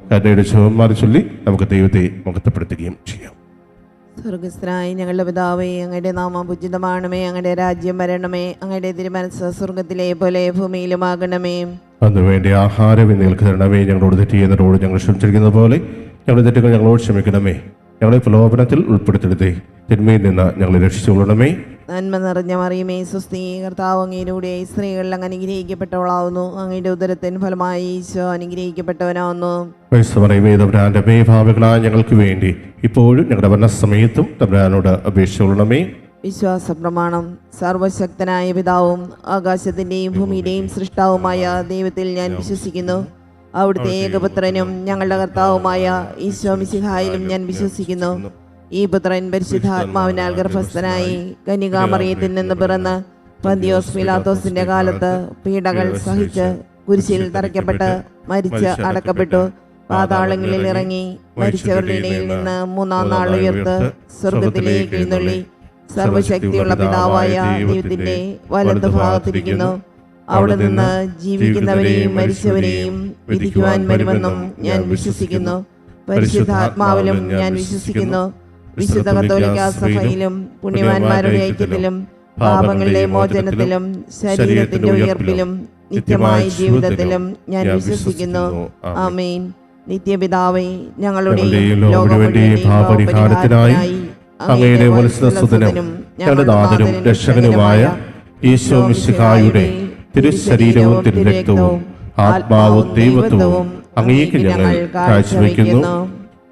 കരുണയുടെ ശുഭമാറി ചൊല്ലി നമുക്ക് ദൈവത്തെ മഹത്വപ്പെടുത്തുകയും ചെയ്യാം. സ്വർഗസ്ഥനായ ഞങ്ങളുടെ പിതാവേ, അങ്ങയുടെ നാമം പൂജിതമാണമേ, അങ്ങയുടെ രാജ്യം വരണമേ, അങ്ങയുടെ തിരുമനസ്സ് സ്വർഗത്തിലെ പോലെ ഭൂമിയിലുമാകണമേ. അതിനു വേണ്ടി ആഹാരം ഇന്ന് ഞങ്ങൾക്ക് തരണമേ. ഞങ്ങളോട് തെറ്റ് ചെയ്യുന്നവരോട് ഞങ്ങൾ ക്ഷമിച്ചിരിക്കുന്നത് പോലെ ഞങ്ങളുടെ തെറ്റുകൾ ഞങ്ങളോട് ക്ഷമിക്കണമേ. ഞങ്ങളെ പ്രലോഭനത്തിൽ ഉൾപ്പെടുത്തരുതേ, തിന്മയിൽ നിന്ന് ഞങ്ങളെ രക്ഷിച്ചുകൊള്ളണമേ. നന്മ നിറഞ്ഞ മറിയമേ, സ്വസ്തി, കർത്താവ് അങ്ങയിലൂടെ സ്ത്രീകളിൽ അങ്ങ് അനുഗ്രഹിക്കപ്പെട്ടവളാവുന്നു. അങ്ങയുടെ ഉദരത്തിൻ ഫലമായി ഈശോ അനുഗ്രഹിക്കപ്പെട്ടവനാവുന്നു. പറയുമേ തമ്പുരാന്റെ ഭാവികളായ ഞങ്ങൾക്ക് വേണ്ടി ഇപ്പോഴും ഞങ്ങളുടെ മരണസമയത്തും തമ്പുരാനോട് അപേക്ഷിച്ചുകൊള്ളണമേ. വിശ്വാസ പ്രമാണം. സർവശക്തനായ പിതാവും ആകാശത്തിന്റെയും ഭൂമിയുടെയും സൃഷ്ടാവുമായ ദൈവത്തിൽ ഞാൻ വിശ്വസിക്കുന്നു. അവിടുത്തെ ഏകപുത്രനും ഞങ്ങളുടെ കർത്താവുമായ ഈശോ മിശിഹായിലും ഞാൻ വിശ്വസിക്കുന്നു. ഈ പുത്രൻ പരിശുദ്ധാത്മാവിനാൽ ഗർഭസ്ഥനായി കന്യകാമറിയത്തിൽ നിന്ന് പിറന്ന് പന്തിയോസ് പിലാത്തോസിന്റെ കാലത്ത് പീഡകൾ സഹിച്ച് കുരിശിൽ തറയ്ക്കപ്പെട്ട് മരിച്ച് അടക്കപ്പെട്ടു. പാതാളങ്ങളിൽ ഇറങ്ങി മരിച്ചവരുടെ ഇടയിൽ നിന്ന് മൂന്നാം നാൾ ഉയർത്ത് സ്വർഗത്തിലേക്ക് എഴുന്നള്ളി സർവശക്തിയുള്ള പിതാവായ ദൈവത്തിന്റെ വലതു ഭാഗത്തിരിക്കുന്നു. അവിടെ നിന്ന് ജീവിക്കുന്നവരെയും മരിച്ചവരെയും വിധിക്കുവാൻ വരുമെന്നും ഞാൻ വിശ്വസിക്കുന്നു. പരിശുദ്ധാത്മാവിലും ഞാൻ വിശ്വസിക്കുന്നു. വിശുദ്ധ കത്തോലിക്ക സഭയിലും പുണ്യവാന്മാരുടെ ഐക്യത്തിലും പാപങ്ങളുടെ മോചനത്തിലും ശരീരത്തിന്റെ ഉയർപ്പിലും നിത്യമായ ജീവിതത്തിലും ഞാൻ വിശ്വസിക്കുന്നു. ആമേൻ. നിത്യപിതാവേ, ഞങ്ങളുടെ പാപപരിഹാരത്തിനായി അങ്ങയുടെ വത്സലസുതനും ഞങ്ങളുടെ നാഥനും രക്ഷകനുമായ ഈശോ മിശിഹായുടെ തിരുശരീരവും തിരുരക്തവും ആത്മാവും ദൈവത്വവും അങ്ങേക്ക് ഞങ്ങൾ കാഴ്ചവെക്കുന്നു.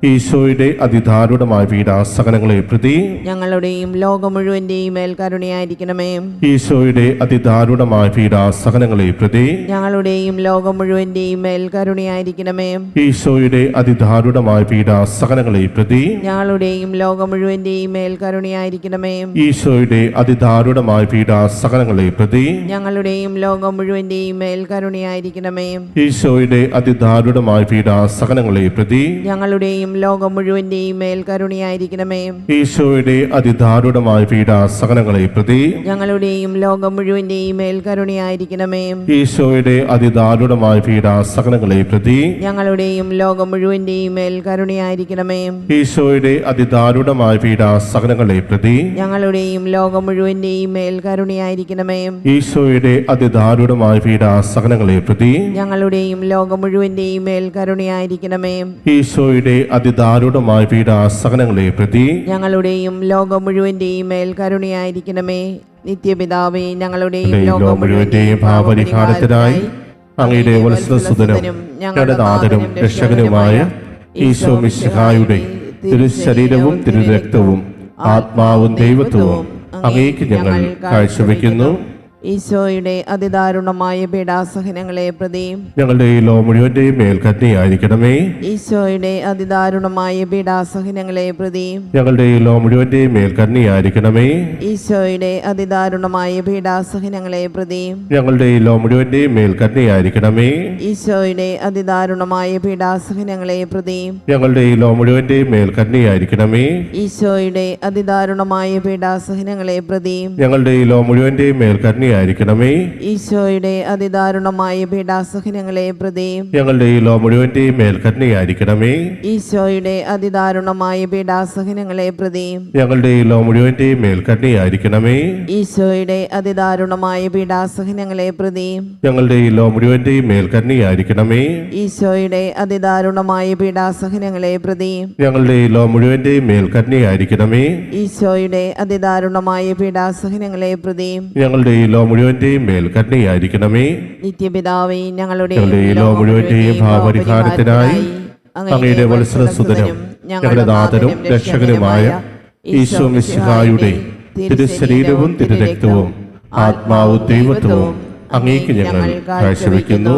ഈശോയുടെ അതിദാരുണമായ പീഡാസഹനങ്ങളെ പ്രതി ഞങ്ങളുടെയും ലോകം മുഴുവന്റെയും മേൽ കരുണയായിരിക്കണമേ. ഈശോയുടെ അതിദാരുണമായ പീഡാസഹനങ്ങളെ പ്രതി ഞങ്ങളുടെയും ലോകം മുഴുവന്റെയും മേൽ കരുണയായിരിക്കണമേ. ഈശോയുടെ അതിദാരുണമായ പീഡാസഹനങ്ങളെ പ്രതി ഞങ്ങളുടെയും ലോകം മുഴുവന്റെയും മേൽ കരുണയായിരിക്കണമേ. ഈശോയുടെ അതിദാരുണമായ പീഡാസഹനങ്ങളെ പ്രതി ഞങ്ങളുടെയും ലോകം മുഴുവന്റെയും മേൽ കരുണയായിരിക്കണമേ. ഈശോയുടെ അതിദാരുണമായ പീഡാസഹനങ്ങളെ പ്രതി ഞങ്ങളുടെയും ലോകം മുഴുവന്റെയും മേൽ കരുണയായിരിക്കണമേ. ഈശോയുടെ അതിദാരുണമായ പീഡാസഹനങ്ങളെ പ്രതി ഞങ്ങളുടെയും ലോകം മുഴുവന്റെയും മേൽ കരുണയായിരിക്കണമേ. ഈശോയുടെ അതിദാരുണമായ പീഡാസഹനങ്ങളെ പ്രതി ഞങ്ങളുടെയും ലോകം മുഴുവന്റെയും മേൽ കരുണയായിരിക്കണമേ. ഈശോയുടെ അതിദാരുണമായ പീഡാസഹനങ്ങളെ പ്രതി ഞങ്ങളുടെയും ലോകം മുഴുവന്റെയും മേൽ കരുണയായിരിക്കണമേ. ഈശോയുടെ അതിദാരുണമായ പീഡാസഹനങ്ങളെ പ്രതി ഞങ്ങളുടെയും ലോകം മുഴുവന്റെയും മേൽ കരുണയായിരിക്കണമേ. ഈശോയുടെ അതിദാരുണമായ പീഡാസഹനങ്ങളെ പ്രതി ഞങ്ങളുടെയും ലോകം മുഴുവന്റെയും മേൽ കരുണയായിരിക്കണമേ. നിത്യപിതാവേ, ഞങ്ങളുടെയും ലോകം മുഴുവന്റെയും പാപപരിഹാരത്തിനായി അങ്ങയുടെ വത്സലസുതനും ഞങ്ങളുടെ നാഥനും രക്ഷകനുമായ ഈശോ മിശിഹായുടെ തിരുശരീരവും തിരുരക്തവും ആത്മാവും ദൈവത്വവും അങ്ങേക്ക് ഞങ്ങൾ കാഴ്ചവെക്കുന്നു. ഈശോയുടെ അതിദാരുണമായ പീഡാസഹനങ്ങളെ പ്രതി ഞങ്ങളുടെ ഈ ലോകം മുഴുവന്റെയും മേൽ കരുണയായിരിക്കണമേ. ഈശോയുടെ അതിദാരുണമായ പീഡാസഹനങ്ങളെ പ്രതി ഞങ്ങളുടെ ഈ ലോകം മുഴുവന്റെയും മേൽ കരുണയായിരിക്കണമേ. ഈശോയുടെ അതിദാരുണമായ പീഡാസഹനങ്ങളെ പ്രതി ഞങ്ങളുടെ ഈ ലോകം മുഴുവന്റെയും മേൽ കരുണയായിരിക്കണമേ. ഈശോയുടെ അതിദാരുണമായ പീഡാസഹനങ്ങളെ പ്രതി ഞങ്ങളുടെ ഈ ലോകം മുഴുവന്റെയും മേൽ കരുണയായിരിക്കണമേ. ഈശോയുടെ അതിദാരുണമായ പീഡാസഹനങ്ങളെ പ്രതി ഞങ്ങളുടെ ഈ ലോകം മുഴുവന്റെയും മേൽ കരുണയായിരിക്കണമേ. ഈശോയുടെ അതിദാരുണമായ പീഡാസഹനങ്ങളെ പ്രതി ഞങ്ങളുടെ ഈ ലോകം മുഴുവന്റെയും മേൽ കരുണയായിരിക്കണമേ. ഈശോയുടെ അതിദാരുണമായ പീഡാസഹനങ്ങളെ പ്രതി ഞങ്ങളുടെ ഈ ലോകം മുഴുവന്റെയും മേൽ കരുണയായിരിക്കണമേ. ഈശോയുടെ അതിദാരുണമായ പീഡാസഹനങ്ങളെ പ്രതി ഞങ്ങളുടെ ഈ ലോകം മുഴുവന്റെയും മേൽ കരുണയായിരിക്കണമേ. ഈശോയുടെ അതിദാരുണമായ പീഡാസഹനങ്ങളെ പ്രതി ഞങ്ങളുടെ ഈ ലോകം മുഴുവന്റെയും മേൽ കരുണയായിരിക്കണമേ. ഈശോയുടെ അതിദാരുണമായ പീഡാസഹനങ്ങളെ പ്രതി ഞങ്ങളുടെ ഈ ലോകം മുഴുവന്റെയും മേൽ കരുണയായിരിക്കണമേ. നിത്യപിതാവേ, ഞങ്ങളുടെ ഈ ലോകം മുഴുവന്റെയും പാപപരിഹാരത്തിനായി അങ്ങയുടെ വത്സലസുതനും ഞങ്ങളുടെ നാഥനും രക്ഷകനുമായ ഈശോ മിശിഹായുടെ തിരുശരീരവും തിരുരക്തവും ആത്മാവും ദൈവത്വവും അങ്ങേക്ക് ഞങ്ങൾ കാഴ്ചവെക്കുന്നു.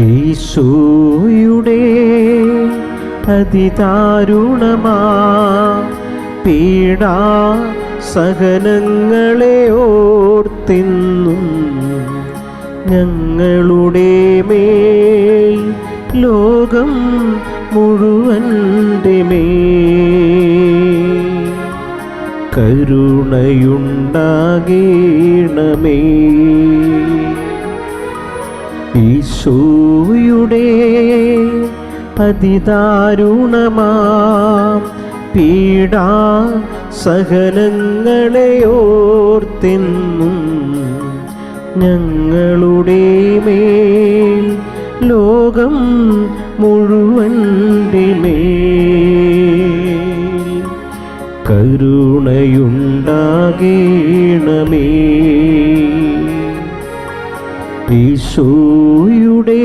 ഈശോയുടെ അതിദാരുണമാ പീഡാ സഹനങ്ങളെ ഓർത്തെന്നും ഞങ്ങളുടെ മേൽ ലോകം മുഴുവൻ്റെ മേൽ കരുണയുണ്ടാകേണമേ. ഈശോയുടെ അതിദാരുണമാം പീഡാ സഹനങ്ങളെ ഓർത്തെന്നും ഞങ്ങളുടെ മേൽ ലോകം മുഴുവൻ്റെ മേൽ കരുണയുണ്ടാകേണമേ. ഈശോയുടെ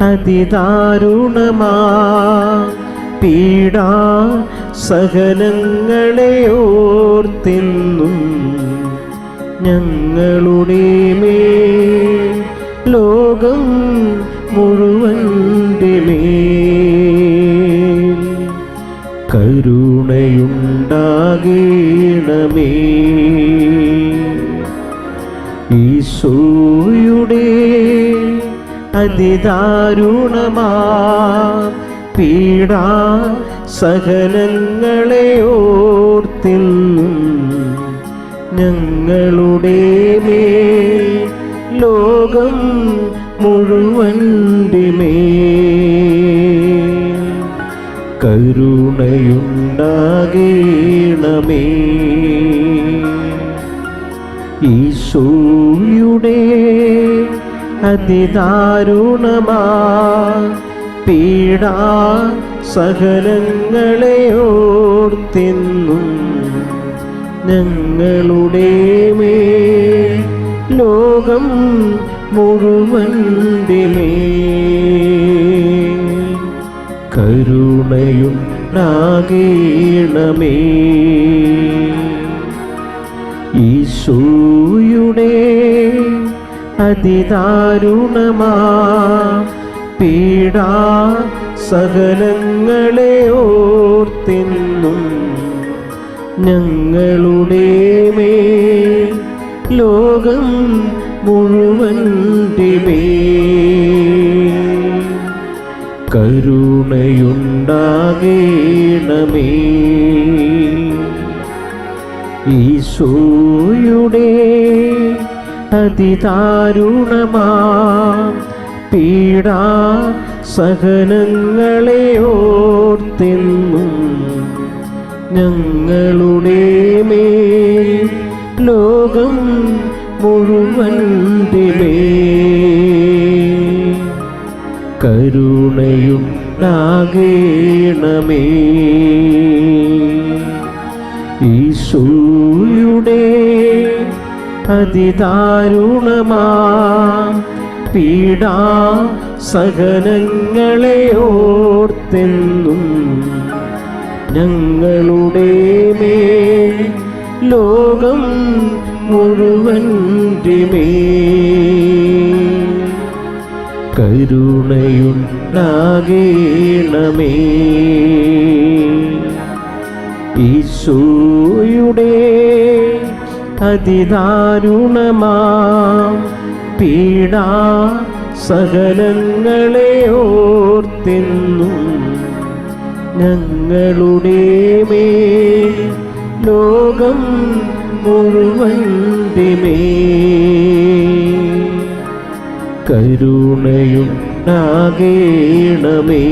അതിദാരുണമാ പീഡാ സഹനങ്ങളെ ഓർത്തെന്നും ഞങ്ങളുടെ മേൽ ലോകം മുഴുവൻ്റെ മേൽ കരുണയുണ്ടാകേണമേ. ഈശോയുടെ അതിദാരുണമാ പീഡാ സഹനങ്ങളെ ഓർത്തെന്നും ഞങ്ങളുടെ മേൽ ലോകം മുഴുവൻ്റെ മേൽ കരുണയുണ്ടാകേണമേ. ഈശോയുടെ അതിദാരുണമാ പീഡാ സഹനങ്ങളെ ഓർത്തെന്നും ഞങ്ങളുടെ മേൽ ലോകം മുഴുവൻ്റെ മേൽ കരുണയുണ്ടാകേണമേ. ഈശോയുടെ അതിദാരുണമാ പീഡാ സഹനങ്ങളെ ഓർത്തെന്നും ഞങ്ങളുടെ മേൽ ലോകം മുഴുവൻ്റെ മേൽ കരുണയുണ്ടാകേണമേ. ഈശോയുടെ അതിദാരുണമാ പീഡാ സഹനങ്ങളെ ഓർത്തെന്നും ഞങ്ങളുടെ മേൽ ലോകം മുഴുവൻ്റെ മേൽ കരുണയുണ്ടാകേണമേ. ഈശോയുടെ അതിദാരുണമാ പീഡാ സഹനങ്ങളെ ഓർത്തെന്നും ഞങ്ങളുടെ മേൽ ലോകം മുഴുവൻ്റെ മേൽ കരുണയുണ്ടാകേണമേ. ഈശോയുടെ അതിദാരുണമാ പീഡാ സഹനങ്ങളെ ഓർത്തെന്നും ഞങ്ങളുടെ മേൽ ലോകം മുഴുവൻ്റെ മേൽ കരുണയുണ്ടാകേണമേ.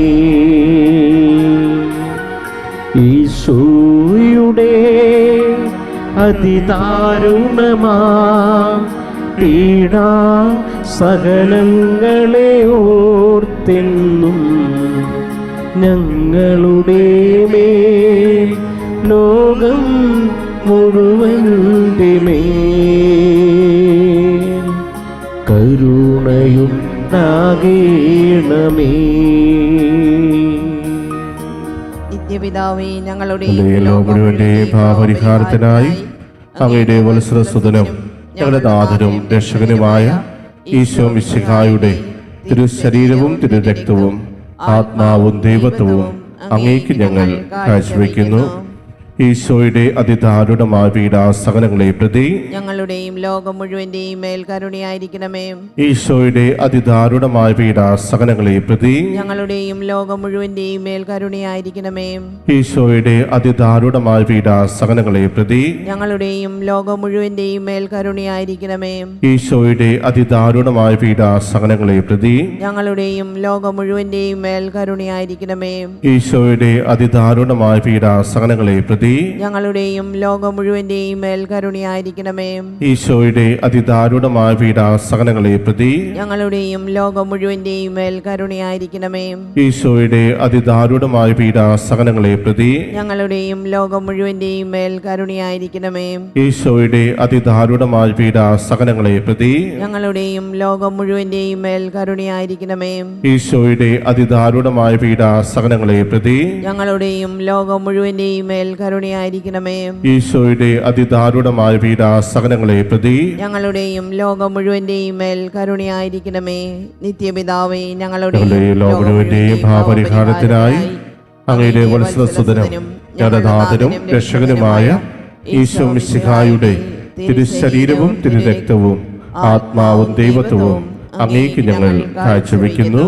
ഈശോയുടെ അതിദാരുണമാ പീഡാ സഹനങ്ങളെ ഓർത്തെന്നും ഞങ്ങളുടെ മേൽ ലോകം മുഴുവൻ്റെ മേൽ കരുണയുണ്ടാകേണമേ. നിത്യപിതാവേ, ഞങ്ങളുടെ മുഴുവന്റെയും പാപപരിഹാരത്തിനായി അങ്ങയുടെ വത്സരസുതനും ഞങ്ങളുടെ നാഥനും രക്ഷകനുമായ ഈശോ മിശിഹായുടെ തിരുശരീരവും തിരുരക്തവും ആത്മാവും ദൈവത്വവും അങ്ങേക്ക് ഞങ്ങൾ കാഴ്ചവെക്കുന്നു. ഈശോയുടെ അതിദാരുണമായ പീഡാസഹനങ്ങളെ പ്രതി ഞങ്ങളുടെയും ലോകം മുഴുവന്റെയും മേൽ കരുണയായിരിക്കണമേ. ഈശോയുടെ അതിദാരുണമായ പീഡാസഹനങ്ങളെ പ്രതി ഞങ്ങളുടെയും ലോകം മുഴുവന്റെയും മേൽ കരുണയായിരിക്കണമേ. ഈശോയുടെ അതിദാരുണമായ പീഡാസഹനങ്ങളെ പ്രതി ഞങ്ങളുടെയും ലോകം മുഴുവന്റെയും മേൽ കരുണയായിരിക്കണമേ. ഈശോയുടെ അതിദാരുണമായ പീഡാസഹനങ്ങളെ പ്രതി ഞങ്ങളുടെയും ലോകം മുഴുവന്റെയും മേൽ കരുണയായിരിക്കണമേ. ഈശോയുടെ അതിദാരുണമായ പീഡാസഹനങ്ങളെ പ്രതി ഞങ്ങളുടെയും ലോകം മുഴുവന്റെയും മേൽ കരുണയായിരിക്കണമേ. ഈശോയുടെ അതിദാരുണമായ പീഡാസഹനങ്ങളെ പ്രതി ഞങ്ങളുടെയും ലോകം മുഴുവന്റെയും മേൽ കരുണയായിരിക്കണമേ. ഈശോയുടെ അതിദാരുണമായ പീഡാസഹനങ്ങളെ പ്രതി ഞങ്ങളുടെയും ലോകം മുഴുവന്റെയും മേൽ കരുണയായിരിക്കണമേ. ഈശോയുടെ അതിദാരുണമായ പീഡാസഹനങ്ങളെ പ്രതി ഞങ്ങളുടെയും ലോകം മുഴുവന്റെയും മേൽ കരുണയായിരിക്കണമേ. ഈശോയുടെ അതിദാരുണമായ പീഡാസഹനങ്ങളെ പ്രതി ഞങ്ങളുടെയും ലോകം മുഴുവന്റെയും മേൽ കരുണയായിരിക്കണമേ. ഈശോയുടെ അതിദാരുണമായ പീഡാസഹനങ്ങളെ പ്രതി ഞങ്ങളുടെയും ലോകം മുഴുവന്റെയും മേൽ കരുണയായിരിക്കണമേ. നിത്യപിതാവേ, ഞങ്ങളുടെ ഞങ്ങളുടെ ലോകം മുഴുവന്റെയും പാപപരിഹാരത്തിനായി അങ്ങയുടെ വത്സലസുതനും ഞങ്ങളുടെ നാഥനും രക്ഷകനുമായ ഈശോ മിശിഹായുടെ തിരുശരീരവും തിരുരക്തവും ആത്മാവും ദൈവത്വവും അങ്ങേക്ക് ഞങ്ങൾ കാഴ്ചവെക്കുന്നു.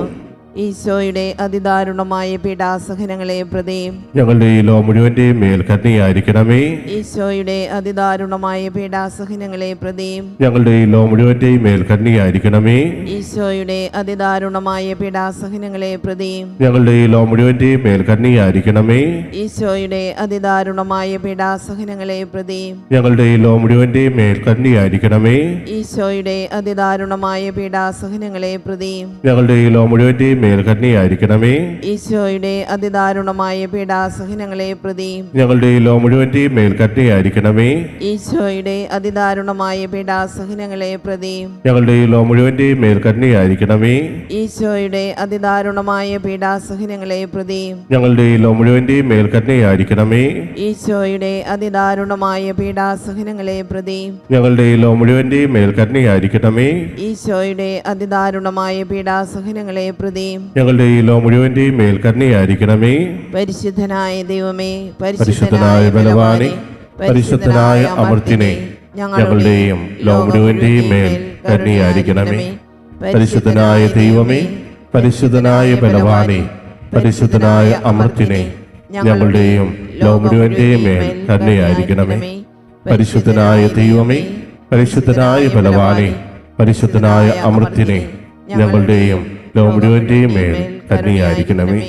ഈശോയുടെ അതിദാരുണമായ പീഡാസഹനങ്ങളെ പ്രതി ഞങ്ങളുടെ ഈ ലോകം മുഴുവന്റെയും മേൽ കരുണയായിരിക്കണമേ. ഈശോയുടെ അതിദാരുണമായ പീഡാസഹനങ്ങളെ പ്രതി ഞങ്ങളുടെ ഈ ലോകം മുഴുവന്റെയും മേൽ കരുണയായിരിക്കണമേ. ഈശോയുടെ അതിദാരുണമായ പീഡാസഹനങ്ങളെ പ്രതി ഞങ്ങളുടെ ഈ ലോകം മുഴുവന്റെയും മേൽ കരുണയായിരിക്കണമേ. ഈശോയുടെ അതിദാരുണമായ പീഡാസഹനങ്ങളെ പ്രതി ഞങ്ങളുടെ ഈ ലോകം മുഴുവന്റെയും മേൽ കരുണയായിരിക്കണമേ. ഈശോയുടെ അതിദാരുണമായ പീഡാസഹനങ്ങളെ പ്രതി ഞങ്ങളുടെ ഈ ലോകം മുഴുവന്റെയും മേൽ കരുണയായിരിക്കണമേ. ഈശോയുടെ അതിദാരുണമായ പീഡാസഹനങ്ങളെ പ്രതി ഞങ്ങളുടെ ഈ ലോകം മുഴുവന്റെയും മേൽ കരുണയായിരിക്കണമേ. ഈശോയുടെ അതിദാരുണമായ പീഡാസഹനങ്ങളെ പ്രതി ഞങ്ങളുടെ ഈ ലോകം മുഴുവന്റെയും മേൽ കരുണയായിരിക്കണമേ. ഈശോയുടെ അതിദാരുണമായ പീഡാസഹനങ്ങളെ പ്രതി ഞങ്ങളുടെ ഈ ലോകം മുഴുവന്റെയും മേൽ കരുണയായിരിക്കണമേ. ഈശോയുടെ അതിദാരുണമായ പീഡാസഹനങ്ങളെ പ്രതി ഞങ്ങളുടെ ഈ ലോകം മുഴുവന്റെയും മേൽ കരുണയായിരിക്കണമേ. ഈശോയുടെ അതിദാരുണമായ പീഡാസഹനങ്ങളെ പ്രതി ഞങ്ങളുടെ ഈ ലോകം മുഴുവന്റെയും മേൽ കരുണയായിരിക്കണമേ. പരിശുദ്ധനായ ദൈവമേ, പരിശുദ്ധനായ ബലവാനെ, പരിശുദ്ധനായ അമർത്തിനെ, ഞങ്ങളുടെയും ലോകം മുഴുവന്റെയും മേൽ കരുണയായിരിക്കണമേ. പരിശുദ്ധനായ ദൈവമേ, പരിശുദ്ധനായ ബലവാനെ, പരിശുദ്ധനായ അമർത്തിനെ, ഞങ്ങളുടെയും ലോകം മുഴുവന്റെയും മേൽ കരുണയായിരിക്കണമേ. പരിശുദ്ധനായ ദൈവമേ, പരിശുദ്ധനായ ബലവാനെ, പരിശുദ്ധനായ അമർത്തിനെ, ഞങ്ങളുടെയും ലോകം മുഴുവന്റെയും മേൽ കരുണയായിരിക്കണമേ.